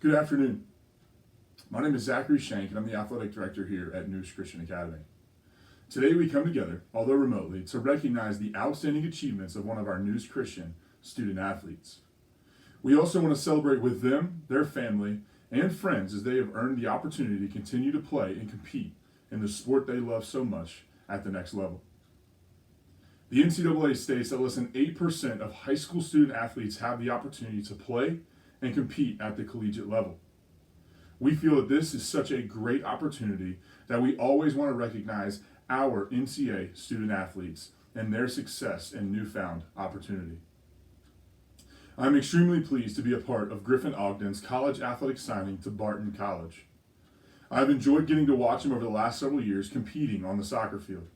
Good afternoon. My name is Zachary Shank, and I'm the athletic director here at Neuse Christian Academy. Today we come together, although remotely, to recognize the outstanding achievements of one of our Neuse Christian student athletes. We also want to celebrate with them, their family, and friends as they have earned the opportunity to continue to play and compete in the sport they love so much at the next level. The NCAA states that less than 8% of high school student athletes have the opportunity to play and compete at the collegiate level. We feel that this is such a great opportunity that we always want to recognize our NCAA student athletes and their success and newfound opportunity. I'm extremely pleased to be a part of Griffian Ogden's college athletic signing to Barton College. I've enjoyed getting to watch him over the last several years competing on the soccer field.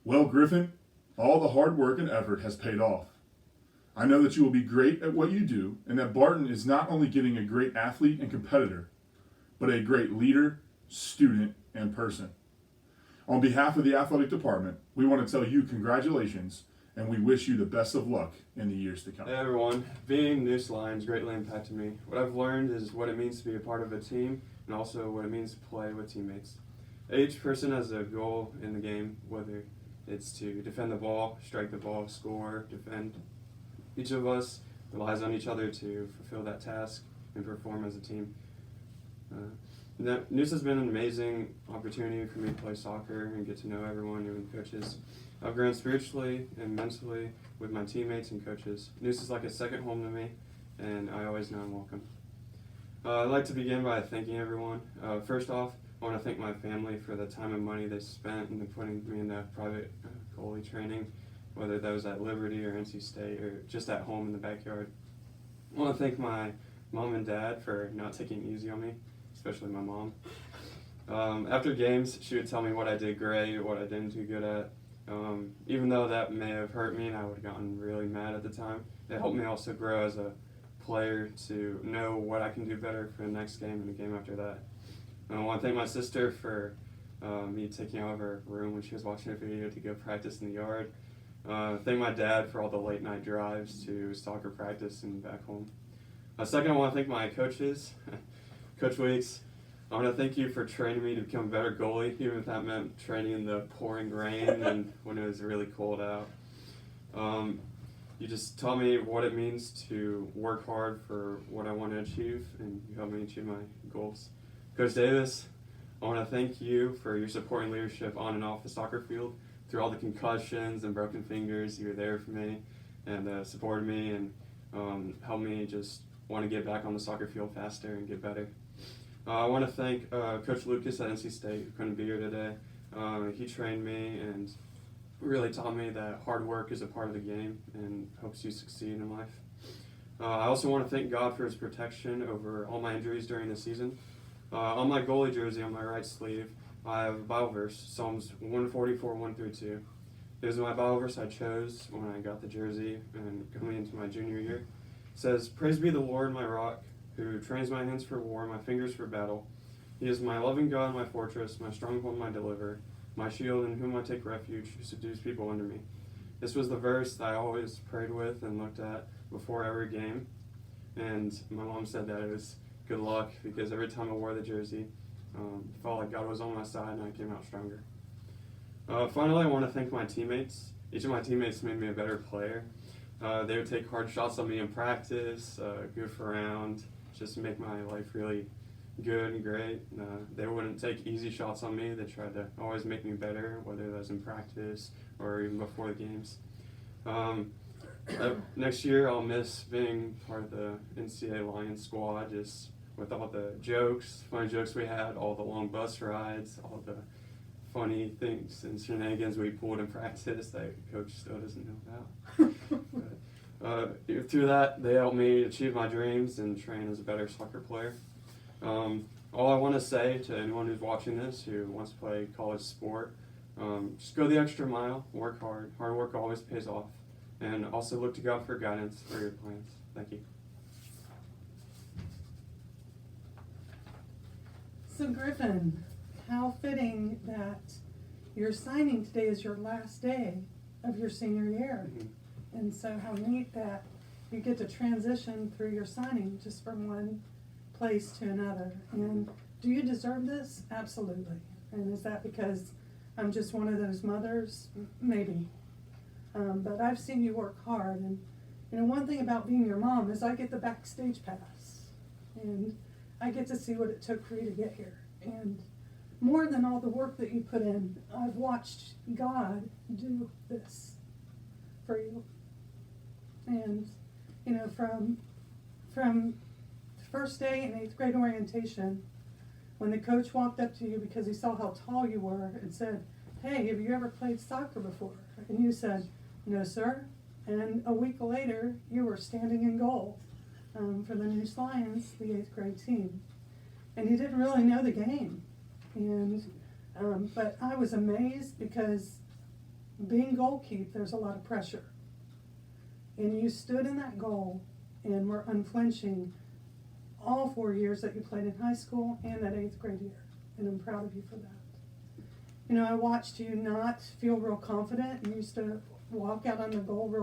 Well, Griffin, all the hard work and effort has paid off. I know that you will be great at what you do and that Barton is not only getting a great athlete and competitor, but a great leader, student, and person. On behalf of the athletic department, we want to tell you congratulations and we wish you the best of luck in the years to come. Hey everyone, being Neuse Lions greatly impacted me. What I've learned is what it means to be a part of a team and also what it means to play with teammates. Each person has a goal in the game, whether it's to defend the ball, strike the ball, score, defend. Each of us relies on each other to fulfill that task and perform as a team. Neuse has been an amazing opportunity for me to play soccer and get to know everyone, even coaches. I've grown spiritually and mentally with my teammates and coaches. Neuse is like a second home to me, and I always know I'm welcome. I'd like to begin by thanking everyone. First off, I want to thank my family for the time and money they spent in putting me in that private goalie training, whether that was at Liberty or NC State or just at home in the backyard. I want to thank my mom and dad for not taking it easy on me, especially my mom. After games, she would tell me what I did great, what I didn't do good at. Even though that may have hurt me and I would have gotten really mad at the time, it helped me also grow as a player to know what I can do better for the next game and the game after that. I want to thank my sister for me taking out of her room when she was watching a video to go practice in the yard. Thank my dad for all the late night drives to soccer practice and back home. Second, I want to thank my coaches, Coach Weeks. I want to thank you for training me to become a better goalie, even if that meant training in the pouring rain and when it was really cold out. You just taught me what it means to work hard for what I want to achieve, and you helped me achieve my goals. Coach Davis, I want to thank you for your support and leadership on and off the soccer field. Through all the concussions and broken fingers, you were there for me and supported me and helped me just want to get back on the soccer field faster and get better. I want to thank Coach Lucas at NC State, who couldn't be here today. He trained me and really taught me that hard work is a part of the game and helps you succeed in life. I also want to thank God for his protection over all my injuries during the season. On my goalie jersey on my right sleeve, I have a Bible verse, Psalms 144, 1 through 2. It was my Bible verse I chose when I got the jersey and coming into my junior year. It says, "Praise be the Lord, my rock, who trains my hands for war, my fingers for battle. He is my loving God, my fortress, my stronghold, my deliverer, my shield in whom I take refuge, who subdues people under me." This was the verse that I always prayed with and looked at before every game. And my mom said that it was good luck because every time I wore the jersey, I felt like God was on my side and I came out stronger. Finally, I want to thank my teammates. Each of my teammates made me a better player. They would take hard shots on me in practice, goof around, just to make my life really good and great. They wouldn't take easy shots on me. They tried to always make me better, whether that was in practice or even before the games. Next year, I'll miss being part of the NCAA Lions squad, just with all the funny jokes we had, all the long bus rides, all the funny things and shenanigans we pulled in practice that Coach still doesn't know about. Through that, they helped me achieve my dreams and train as a better soccer player. All I want to say to anyone who's watching this who wants to play college sport, just go the extra mile, work hard. Hard work always pays off. And also look to God for guidance for your plans. Thank you. So Griffin, how fitting that your signing today is your last day of your senior year. Mm-hmm. And so how neat that you get to transition through your signing just from one place to another. And do you deserve this? Absolutely. And is that because I'm just one of those mothers? Maybe. But I've seen you work hard. And one thing about being your mom is I get the backstage pass. And I get to see what it took for you to get here. And more than all the work that you put in, I've watched God do this for you. And, from the first day in 8th grade orientation, when the coach walked up to you because he saw how tall you were and said, "Hey, have you ever played soccer before?" And you said, "No, sir." And a week later, you were standing in goal for the Neuse Lions, the 8th grade team. And you didn't really know the game. And but I was amazed because being goalkeeper, there's a lot of pressure. And you stood in that goal and were unflinching all 4 years that you played in high school and that 8th grade year. And I'm proud of you for that. I watched you not feel real confident. You used to walk out on the goal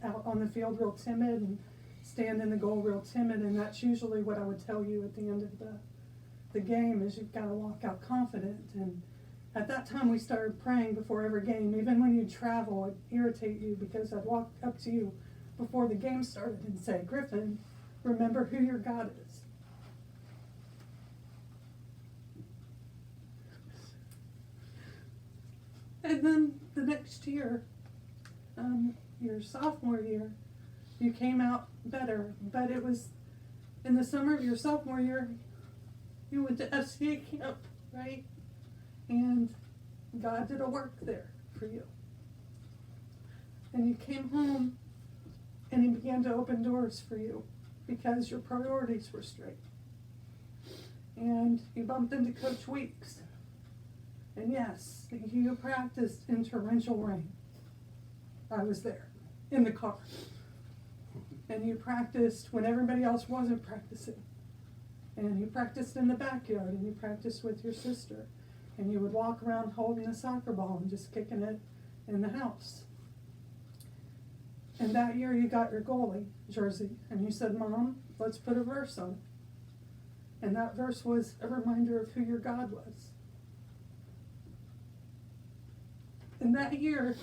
out on the field real timid and stand in the goal real timid, and that's usually what I would tell you at the end of the game is you've got to walk out confident. And at that time we started praying before every game. Even when you'd travel, it'd irritate you because I'd walk up to you before the game started and say, "Griffin, remember who your God is." And then the next year, your sophomore year, you came out better. But it was in the summer of your sophomore year, you went to FCA camp, right? And God did a work there for you. And you came home and he began to open doors for you because your priorities were straight. And you bumped into Coach Weeks. And yes, you practiced in torrential rain. I was there in the car. And you practiced when everybody else wasn't practicing. And you practiced in the backyard, and you practiced with your sister. And you would walk around holding a soccer ball and just kicking it in the house. And that year you got your goalie jersey, and you said, "Mom, let's put a verse on it." And that verse was a reminder of who your God was. And that year,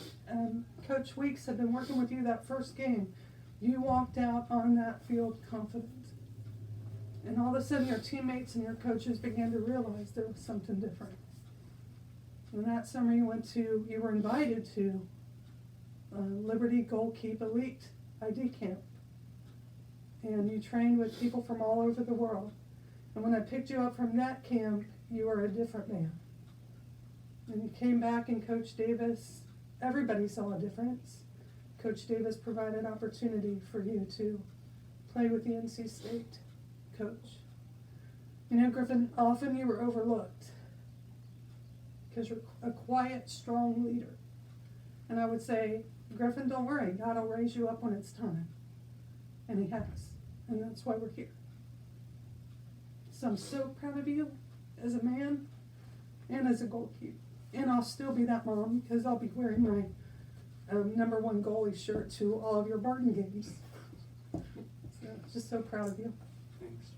Coach Weeks had been working with you that first game. You walked out on that field confident. And all of a sudden your teammates and your coaches began to realize there was something different. And that summer you were invited to Liberty Goalkeeper Elite ID Camp. And you trained with people from all over the world. And when I picked you up from that camp, you were a different man. And you came back, and Coach Davis, everybody saw a difference. Coach Davis provided opportunity for you to play with the NC State coach. Griffin, often you were overlooked because you're a quiet, strong leader. And I would say, Griffin, don't worry, God will raise you up when it's time. And he has. And that's why we're here. So I'm so proud of you as a man and as a goalkeeper. And I'll still be that mom because I'll be wearing my #1 goalie shirt to all of your Barton games. So just so proud of you. Thanks.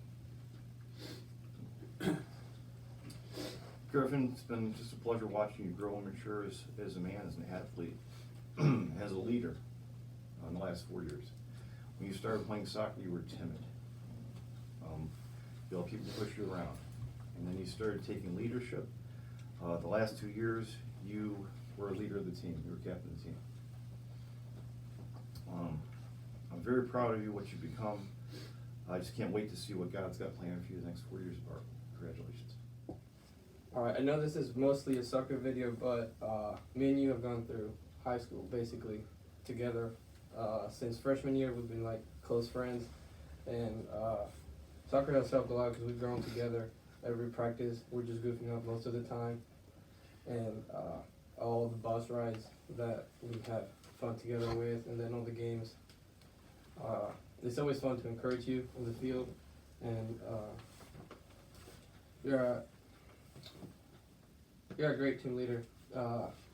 Griffin, it's been just a pleasure watching you grow and mature as a man, as an athlete, as a leader in the last 4 years. When you started playing soccer, you were timid. You let people push you around. And then you started taking leadership. The last 2 years, you were a leader of the team. You were captain of the team. I'm very proud of you, what you've become. I just can't wait to see what God's got planned for you the next 4 years, Barton. Congratulations. Alright, I know this is mostly a soccer video, but me and you have gone through high school basically together. Since freshman year, we've been like close friends, and soccer has helped a lot because we've grown together. Every practice, we're just goofing up most of the time, and all the bus rides that we have fun together with, and then all the games. It's always fun to encourage you in the field, and you're a great team leader,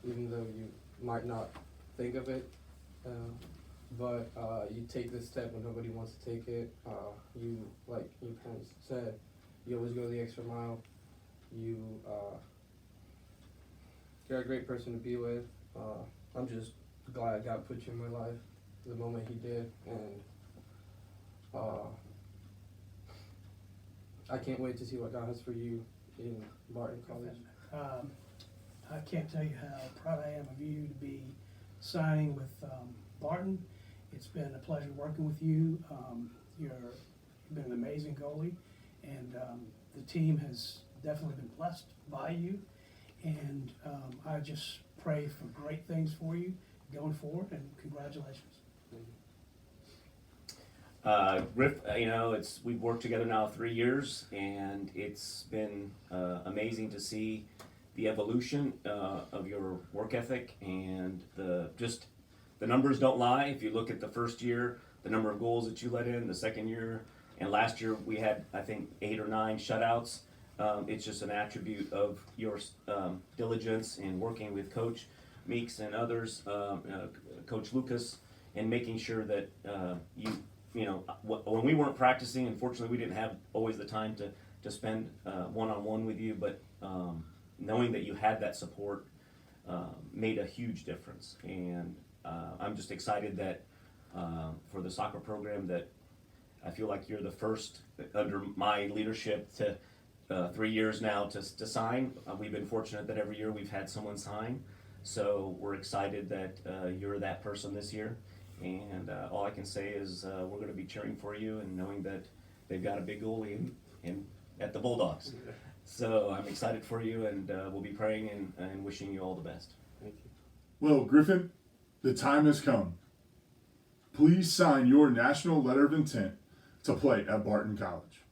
even though you might not think of it. but you take this step when nobody wants to take it. You, like your parents said, you always go the extra mile. You're a great person to be with. I'm just glad God put you in my life the moment He did, and I can't wait to see what God has for you in Barton College. I can't tell you how proud I am of you to be signing with Barton. It's been a pleasure working with you. You've been an amazing goalie, and the team has definitely been blessed by you. And I just pray for great things for you going forward, and congratulations. Griff, we've worked together now 3 years, and it's been amazing to see the evolution of your work ethic, and the numbers don't lie. If you look at the first year, the number of goals that you let in, the second year, and last year we had, I think, 8 or 9 shutouts. It's just an attribute of your diligence in working with Coach Meeks and others, Coach Lucas, and making sure that when we weren't practicing, unfortunately, we didn't have always the time to spend one-on-one with you, but knowing that you had that support made a huge difference. And I'm just excited that for the soccer program that I feel like you're the first under my leadership to 3 years now to sign. We've been fortunate that every year we've had someone sign. So we're excited that you're that person this year. And all I can say is we're going to be cheering for you and knowing that they've got a big goalie at the Bulldogs. So I'm excited for you, and we'll be praying and wishing you all the best. Thank you. Well, Griffin, the time has come. Please sign your national letter of intent to play at Barton College.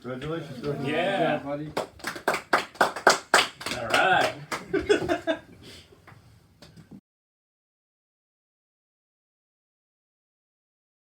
Congratulations, Griffin. Yeah. buddy. All right.